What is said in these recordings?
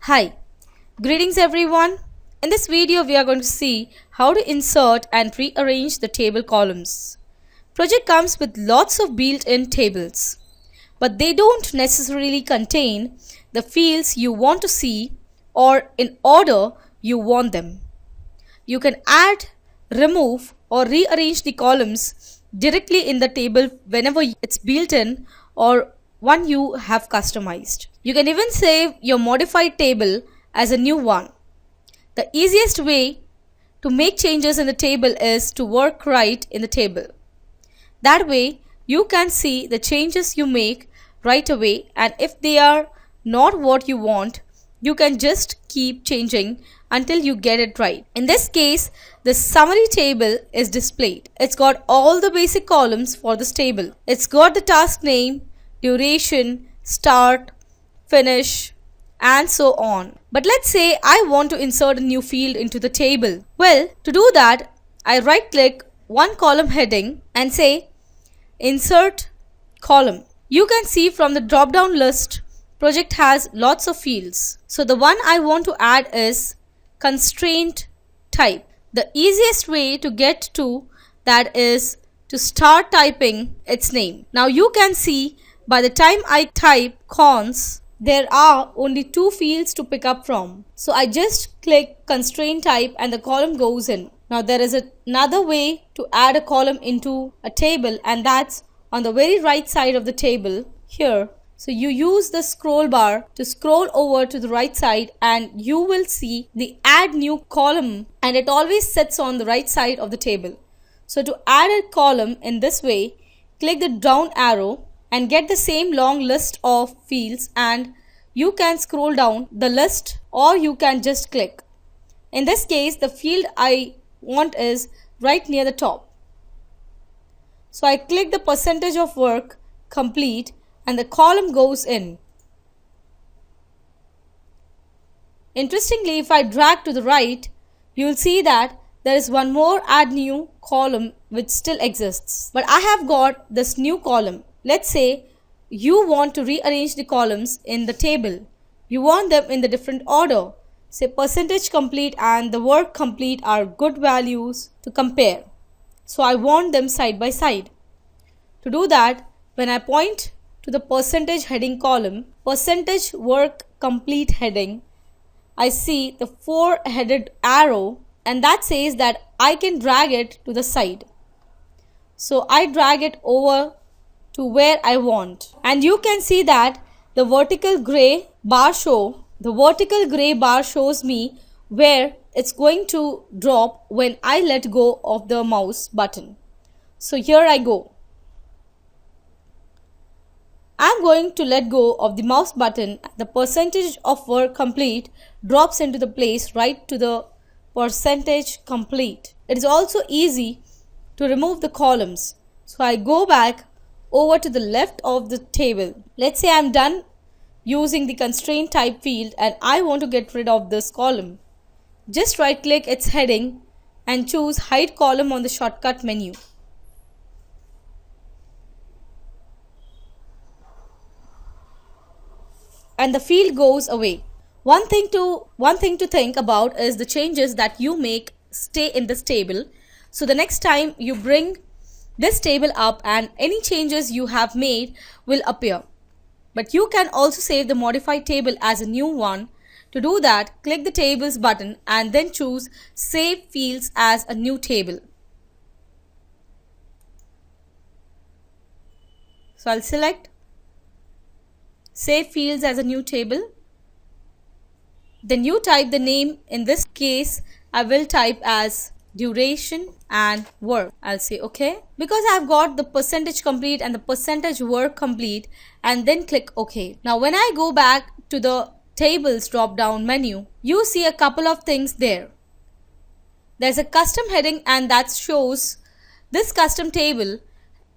Hi, greetings everyone. In this video we are going to see how to insert and rearrange the table columns. Project comes with lots of built-in tables, but they don't necessarily contain the fields you want to see or in order you want them. You can add, remove or rearrange the columns directly in the table whenever it's built in or one you have customized. You can even save your modified table as a new one. The easiest way to make changes in the table is to work right in the table. That way you can see the changes you make right away, and if they are not what you want, you can just keep changing until you get it right. In this case, the summary table is displayed. It's got all the basic columns for this table. It's got the task name, duration, start, finish, and so on. But let's say I want to insert a new field into the table. Well, to do that, I right click one column heading and say Insert Column. You can see from the drop down list, project has lots of fields. So the one I want to add is Constraint Type. The easiest way to get to that is to start typing its name. Now you can see by the time I type cons, there are only two fields to pick up from. So I just click Constraint Type and the column goes in. Now there is another way to add a column into a table, and that's on the very right side of the table here. So you use the scroll bar to scroll over to the right side and you will see the add new column, and it always sits on the right side of the table. So to add a column in this way, click the down arrow and get the same long list of fields, and you can scroll down the list or you can just click. In this case, the field I want is right near the top. So I click the percentage of work complete and the column goes in. Interestingly, if I drag to the right, you will see that there is one more add new column which still exists. But I have got this new column. Let's say you want to rearrange the columns in the table. You want them in the different order. Say percentage complete and the work complete are good values to compare. So I want them side by side. To do that, when I point to the percentage heading column, percentage work complete heading, I see the 4-headed arrow, and that says that I can drag it to the side. So I drag it over to where I want, and you can see that the vertical gray bar shows me where it's going to drop when I let go of the mouse button. So here I go. I'm going to let go of the mouse button. The percentage of work complete drops into the place right to the percentage complete. It is also easy to remove the columns. So I go back over to the left of the table. Let's say I'm done using the constraint type field and I want to get rid of this column. Just right click its heading and choose hide column on the shortcut menu. And the field goes away. One thing to think about is the changes that you make stay in this table. So the next time you bring this table up and any changes you have made will appear. But you can also save the modified table as a new one. To do that, click the tables button and then choose save fields as a new table. So I'll select save fields as a new table. Then you type the name. In this case, I will type as duration and work. I'll say OK because I've got the percentage complete and the percentage work complete, and then click OK. Now when I go back to the tables drop down menu, you see a couple of things there. There's a custom heading, and that shows this custom table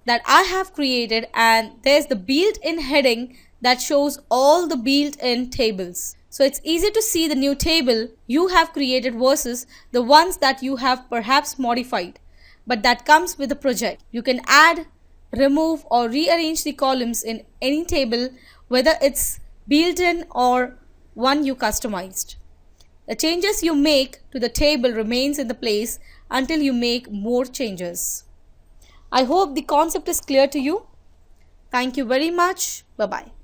that I have created, and there's the built-in heading that shows all the built-in tables. So it's easy to see the new table you have created versus the ones that you have perhaps modified, but that comes with the project. You can add, remove or rearrange the columns in any table, whether it's built in or one you customized. The changes you make to the table remains in the place until you make more changes. I hope the concept is clear to you. Thank you very much. Bye-bye.